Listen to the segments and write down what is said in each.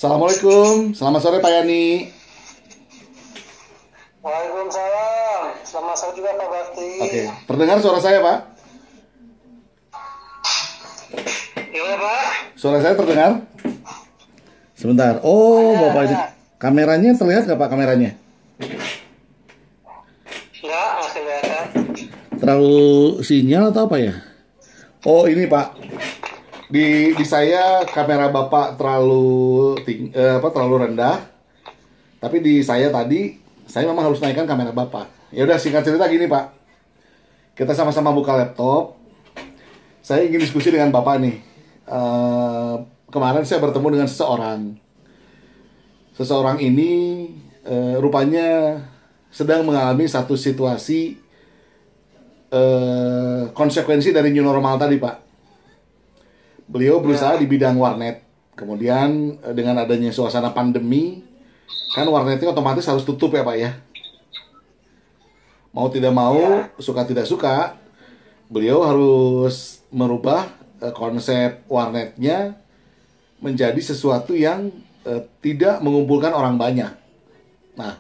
Assalamualaikum, selamat sore Pak Yani. Waalaikumsalam. Selamat sore juga Pak Bakti. Oke, terdengar suara saya Pak? Gimana Pak? Suara saya terdengar? Sebentar. Oh, Bapak ini kameranya terlihat nggak Pak kameranya? Enggak, masih kelihatan. Terlalu sinyal atau apa ya? Oh ini Pak, di saya kamera Bapak terlalu rendah. Tapi di saya tadi, saya memang harus naikkan kamera Bapak. Ya udah singkat cerita gini Pak, kita sama-sama buka laptop. Saya ingin diskusi dengan Bapak nih. Kemarin saya bertemu dengan seseorang. Seseorang ini rupanya sedang mengalami satu situasi konsekuensi dari new normal tadi Pak. Beliau berusaha di bidang warnet. Kemudian dengan adanya suasana pandemi, kan warnetnya otomatis harus tutup ya Pak ya. Mau tidak mau, suka tidak suka, beliau harus merubah konsep warnetnya menjadi sesuatu yang tidak mengumpulkan orang banyak. Nah,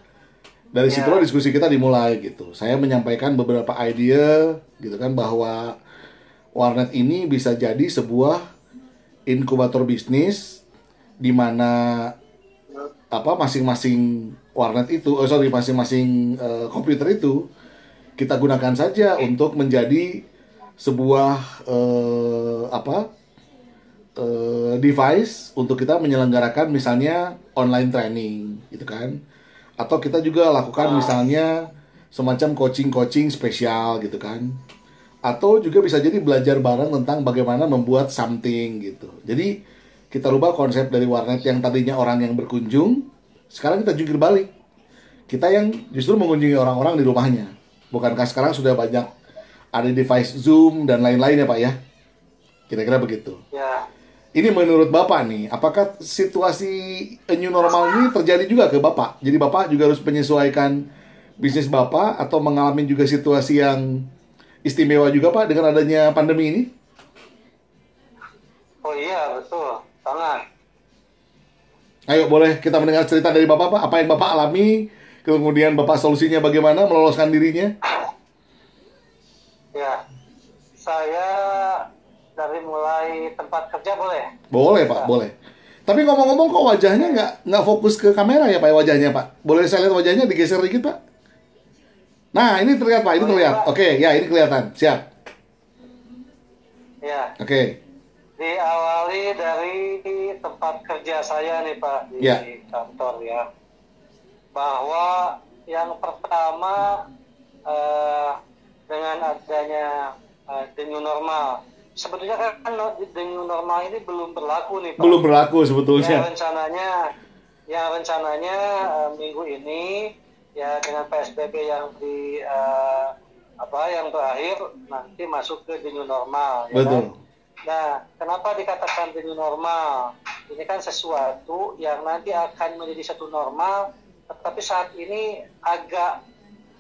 dari situlah diskusi kita dimulai gitu. Saya menyampaikan beberapa ide gitu kan, bahwa warnet ini bisa jadi sebuah inkubator bisnis di mana masing-masing warnet itu, masing-masing komputer itu kita gunakan saja untuk menjadi sebuah device untuk kita menyelenggarakan misalnya online training gitu kan. Atau kita juga lakukan misalnya semacam coaching spesial gitu kan. Atau juga bisa jadi belajar bareng tentang bagaimana membuat something gitu. Jadi kita rubah konsep dari warnet yang tadinya orang yang berkunjung, sekarang kita jungkir balik. Kita yang justru mengunjungi orang-orang di rumahnya. Bukankah sekarang sudah banyak ada device Zoom dan lain-lain ya Pak ya? Kira-kira begitu. Ya. Ini menurut Bapak nih, apakah situasi new normal ini terjadi juga ke Bapak? Jadi Bapak juga harus menyesuaikan bisnis Bapak atau mengalami juga situasi yang istimewa juga Pak dengan adanya pandemi ini? Oh iya, betul. Sangat. Ayo boleh kita mendengar cerita dari Bapak Pak, apa yang Bapak alami, kemudian Bapak solusinya bagaimana meloloskan dirinya? Ya. Saya dari mulai tempat kerja boleh? Boleh Pak, boleh. Tapi ngomong-ngomong kok wajahnya nggak fokus ke kamera ya Pak, wajahnya Pak? Boleh saya lihat wajahnya, digeser dikit Pak? Nah ini terlihat Pak, ini terlihat. Oke, ya ini kelihatan, siap. Ya. Oke. Diawali dari tempat kerja saya nih Pak, di kantor ya. Bahwa yang pertama dengan adanya the new normal. Sebetulnya kan the new normal ini belum berlaku nih Pak. Belum berlaku sebetulnya. Yang rencananya minggu ini ya dengan PSBB yang yang terakhir nanti masuk ke the new normal. Ya. Betul. Kan? Nah, kenapa dikatakan the new normal? Ini kan sesuatu yang nanti akan menjadi satu normal, tetapi saat ini agak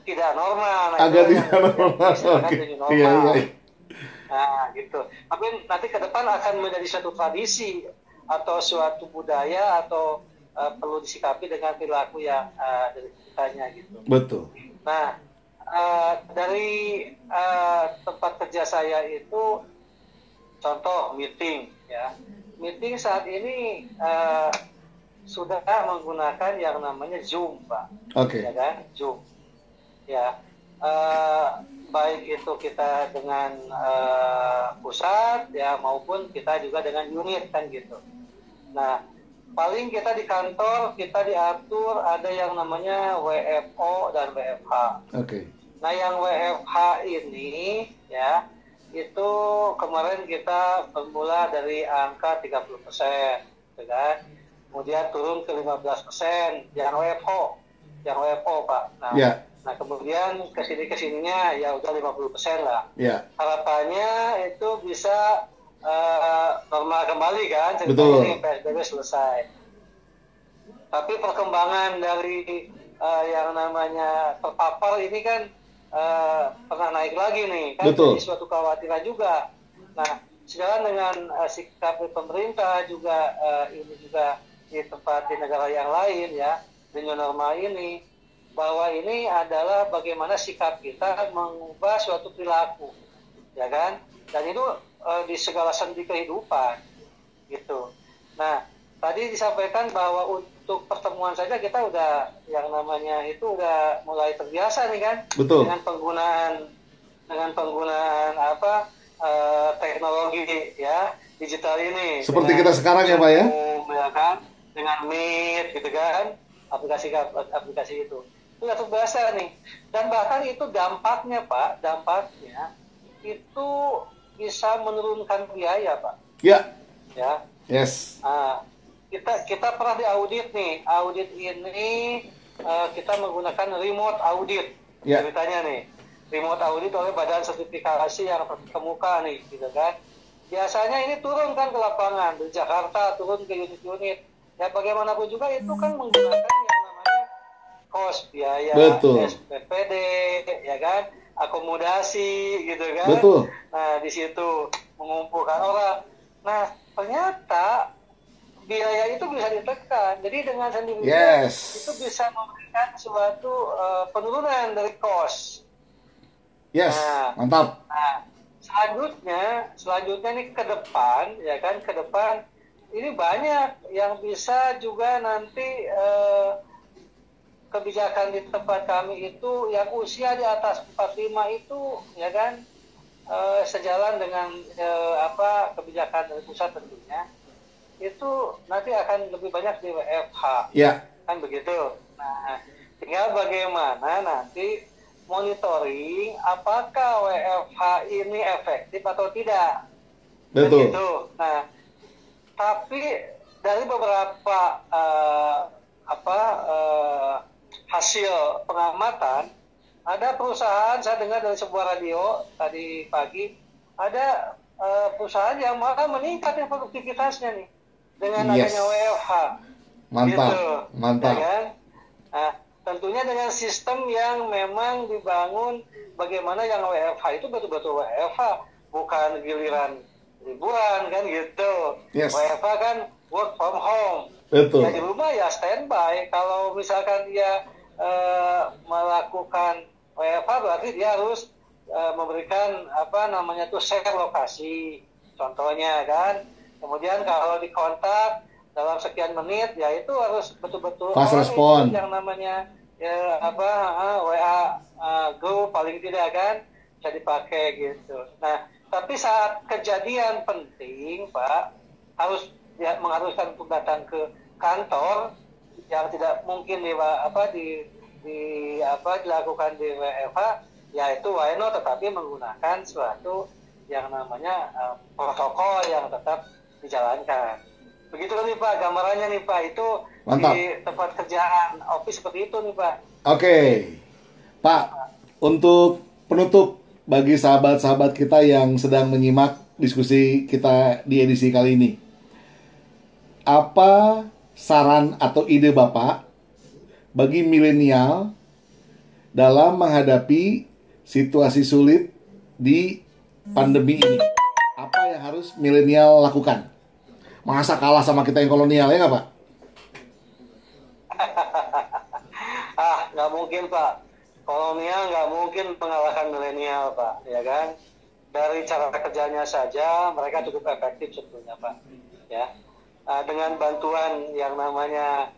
tidak normal. Agak tidak normal. Oke. Iya. Nah, gitu. Tapi nanti ke depan akan menjadi suatu tradisi atau suatu budaya atau perlu disikapi dengan perilaku yang dari kitanya gitu. Betul. Nah, dari tempat kerja saya itu contoh meeting ya. Meeting saat ini sudah menggunakan yang namanya Zoom, Pak. Oke. Ya kan? Zoom. Ya. Baik itu kita dengan pusat ya maupun kita juga dengan unit kan gitu. Nah, paling kita di kantor kita diatur ada yang namanya WFO dan WFH. Oke. Nah, yang WFH ini ya itu kemarin kita bermula dari angka 30%, kan? Kemudian turun ke 15% yang WFO Pak. Nah, Nah kemudian kesininya ya udah 50% lah. Harapannya itu bisa normal kembali kan, ceritanya ini PSBB selesai. Tapi perkembangan dari yang namanya terpapar ini kan pernah naik lagi nih, kan jadi suatu kekhawatiran juga. Nah, sejalan dengan sikap pemerintah juga ini juga di tempat di negara yang lain ya, di new normal ini, bahwa ini adalah bagaimana sikap kita mengubah suatu perilaku, ya kan? Dan itu di segala sendi kehidupan, gitu. Nah, tadi disampaikan bahwa untuk pertemuan saja kita udah yang namanya itu udah mulai terbiasa nih kan, Betul. dengan penggunaan apa teknologi ya digital ini. Seperti kita sekarang ya Pak ya? Ya kan? Dengan Meet gitu kan, aplikasi itu udah terbiasa nih. Dan bahkan itu dampaknya itu bisa menurunkan biaya Pak. Ya. Ya. Yes. Nah, kita pernah diaudit nih. Audit ini kita menggunakan remote audit. Ya. Ceritanya nih, remote audit oleh badan sertifikasi yang terkemuka nih, gitu kan. Biasanya ini turun kan ke lapangan di Jakarta, turun ke unit-unit. Ya bagaimanapun juga itu kan menggunakan yang namanya kos biaya, Betul. SPPD, ya kan, akomodasi, gitu kan. Betul. Nah di situ mengumpulkan orang. Nah ternyata biaya itu bisa ditekan. Jadi dengan sendirinya itu bisa memberikan suatu penurunan dari kos. Yes, mantap. Nah, selanjutnya nih ke depan, ya kan, ke depan ini banyak yang bisa juga nanti kebijakan di tempat kami itu yang usia di atas 45 itu, ya kan, sejalan dengan kebijakan dari pusat tentunya, itu nanti akan lebih banyak di WFH, kan begitu. Nah, tinggal bagaimana nanti monitoring apakah WFH ini efektif atau tidak. Betul. Begitu. Nah, tapi dari beberapa hasil pengamatan, ada perusahaan, saya dengar dari sebuah radio tadi pagi, ada perusahaan yang malah meningkat produktivitasnya nih dengan adanya WFH. Mantap, gitu, mantap. Ya kan? Nah, tentunya dengan sistem yang memang dibangun bagaimana yang WFH itu betul-betul WFH, bukan giliran liburan kan gitu. Yes. WFH kan work from home. Betul. Ya di rumah ya standby. Kalau misalkan dia melakukan WFH berarti dia harus memberikan share lokasi. Contohnya kan. Kemudian kalau dikontak dalam sekian menit, ya itu harus betul-betul fast respon yang namanya WA group paling tidak kan bisa dipakai gitu. Nah, tapi saat kejadian penting Pak harus mengharuskan untuk datang ke kantor yang tidak mungkin dilakukan di WFH, yaitu why not, tetapi menggunakan suatu yang namanya protokol yang tetap dijalankan. Begitu nih Pak, gambarannya nih Pak, itu mantap. Di tempat kerjaan office seperti itu nih Pak. Oke, Pak, untuk penutup bagi sahabat-sahabat kita yang sedang menyimak diskusi kita di edisi kali ini, apa saran atau ide Bapak bagi milenial dalam menghadapi situasi sulit di pandemi ini? Apa yang harus milenial lakukan? Masa kalah sama kita yang kolonial, ya nggak Pak? Nggak mungkin Pak. Kolonial nggak mungkin mengalahkan milenial Pak, ya kan? Dari cara kerjanya saja mereka cukup efektif sebetulnya Pak. Ya, dengan bantuan yang namanya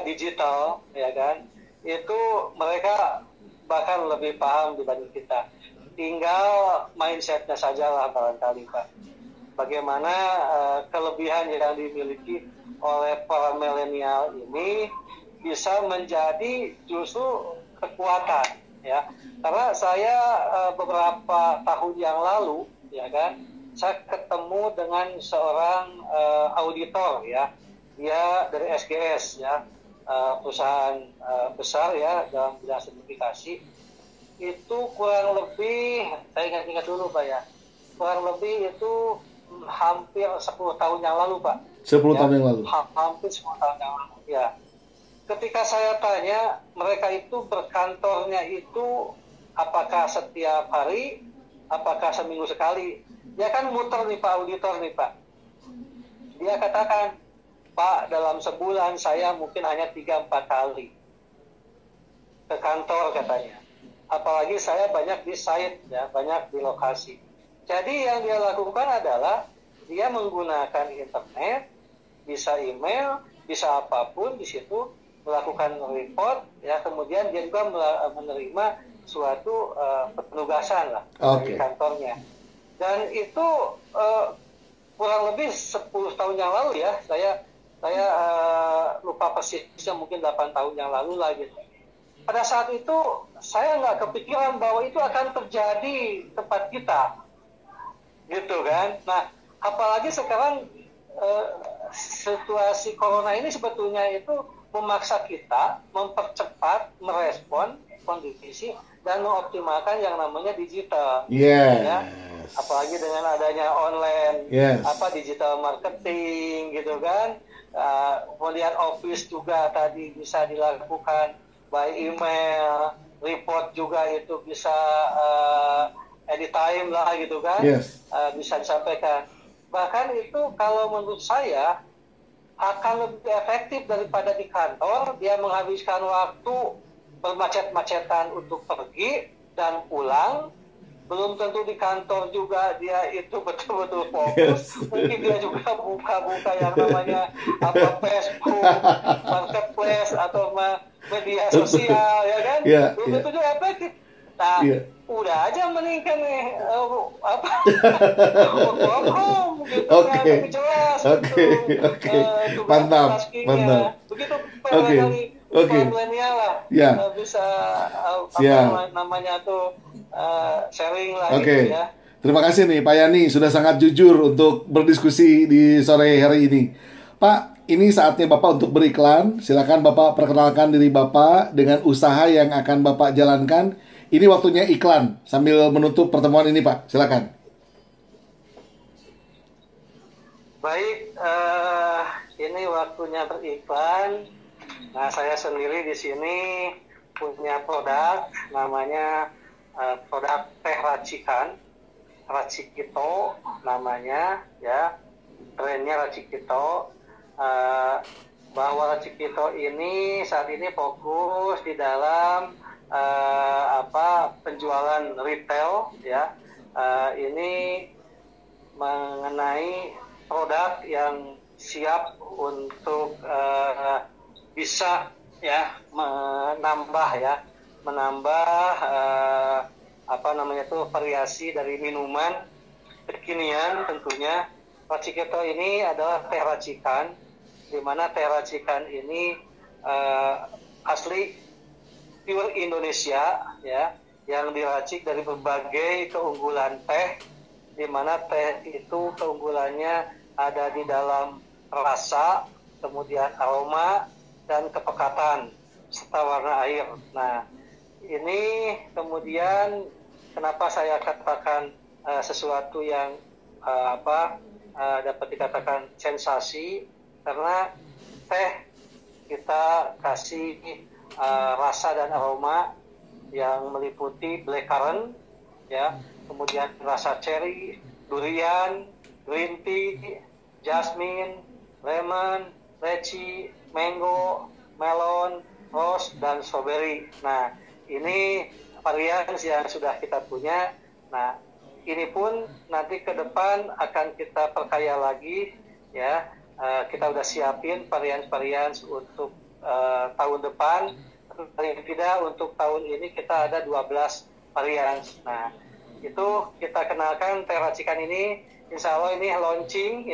digital, ya kan? Itu mereka bahkan lebih paham dibanding kita. Tinggal mindsetnya saja lah barangkali Pak. Bagaimana kelebihan yang dimiliki oleh para milenial ini bisa menjadi justru kekuatan, ya. Karena saya beberapa tahun yang lalu, ya kan, saya ketemu dengan seorang auditor, ya. Dia dari SGS, ya, perusahaan besar, ya, dalam bidang sertifikasi. Itu kurang lebih, saya ingat-ingat dulu Pak, ya, kurang lebih itu hampir 10 tahun yang lalu Pak. 10 tahun yang lalu. Hampir 10 tahun yang lalu, ya. Ketika saya tanya, mereka itu berkantornya itu apakah setiap hari, apakah seminggu sekali? Dia kan muter nih Pak, auditor nih Pak. Dia katakan, Pak, dalam sebulan saya mungkin hanya 3-4 kali ke kantor katanya. Apalagi saya banyak di site, ya, banyak di lokasi. Jadi yang dia lakukan adalah dia menggunakan internet, bisa email, bisa apapun di situ, melakukan report, ya, kemudian dia juga menerima suatu penugasan lah dari kantornya. Dan itu kurang lebih 10 tahun yang lalu, ya, saya lupa persisnya, mungkin 8 tahun yang lalu lah gitu. Pada saat itu saya nggak kepikiran bahwa itu akan terjadi di tempat kita, gitu kan. Nah, apalagi sekarang situasi corona ini sebetulnya itu memaksa kita mempercepat, merespon kondisi dan mengoptimalkan yang namanya digital. Ya. Apalagi dengan adanya online, digital marketing, gitu kan. Kemudian office juga tadi bisa dilakukan by email, report juga itu bisa anytime lah gitu kan, bisa disampaikan. Bahkan itu kalau menurut saya akan lebih efektif daripada di kantor. Dia menghabiskan waktu bermacet-macetan untuk pergi dan pulang. Belum tentu di kantor juga dia itu betul-betul fokus. Mungkin dia juga buka-buka yang namanya Facebook, marketplace atau media sosial, ya kan? Belum tentu juga efektif. Nah, udah aja meningkat nih gitu, lebih jelas. Mantap. Begitu dari milenial lah, bisa namanya tuh sharing lah gitu ya. Terima kasih nih Pak Yani, sudah sangat jujur untuk berdiskusi di sore hari ini. Pak, ini saatnya Bapak untuk beriklan. Silakan Bapak perkenalkan diri Bapak dengan usaha yang akan Bapak jalankan. Ini waktunya iklan sambil menutup pertemuan ini, Pak. Silakan. Baik, ini waktunya beriklan. Nah, saya sendiri di sini punya produk namanya produk teh racikan, Racikito namanya, ya. Brandnya Racikito. Bahwa Racikito ini saat ini fokus di dalam penjualan retail, ya. Ini mengenai produk yang siap untuk bisa ya menambah variasi dari minuman kekinian tentunya. Racikito ini adalah teh racikan, di mana teh racikan ini asli pure Indonesia, ya, yang diracik dari berbagai keunggulan teh, di mana teh itu keunggulannya ada di dalam rasa, kemudian aroma dan kepekatan serta warna air. Nah, ini kemudian kenapa saya katakan sesuatu yang dapat dikatakan sensasi, karena teh kita kasih rasa dan aroma yang meliputi blackcurrant, ya, kemudian rasa cherry, durian, green tea, jasmine, lemon, lychee, mango, melon, rose, dan strawberry. Nah, ini varian yang sudah kita punya. Nah, ini pun nanti ke depan akan kita perkaya lagi, ya. Kita udah siapin varian-varian untuk tahun depan. Paling tidak untuk tahun ini kita ada 12 varian. Nah, itu kita kenalkan teh racikan ini. Insya Allah ini launching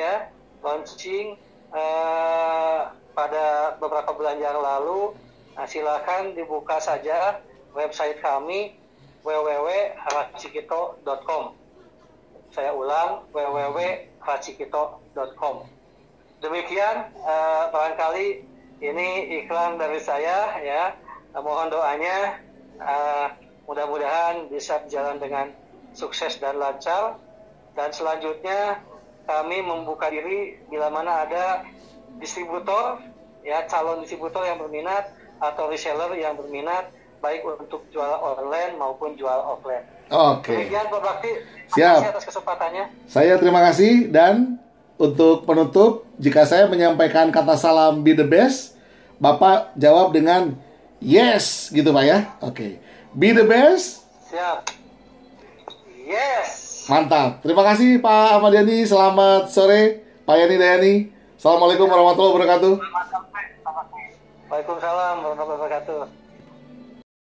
pada beberapa bulan yang lalu. Nah, silakan dibuka saja website kami www.racikito.com. Saya ulang, www.racikito.com. Demikian barangkali ini iklan dari saya, ya. Mohon doanya, mudah-mudahan bisa berjalan dengan sukses dan lancar. Dan selanjutnya kami membuka diri bila mana ada distributor, ya, calon distributor yang berminat atau reseller yang berminat, baik untuk jual online maupun jual offline. Oke. Demikian Pak Bakti. Siap. Terima kasih atas kesempatannya. Saya terima kasih dan untuk penutup, jika saya menyampaikan kata salam be the best, Bapak jawab dengan yes gitu Pak ya. Oke. Be the best. Siap. Yes. Mantap. Terima kasih Pak Ahmad Yani. Selamat sore Pak Yani Dayani. Assalamualaikum warahmatullahi wabarakatuh. Waalaikumsalam warahmatullahi wabarakatuh.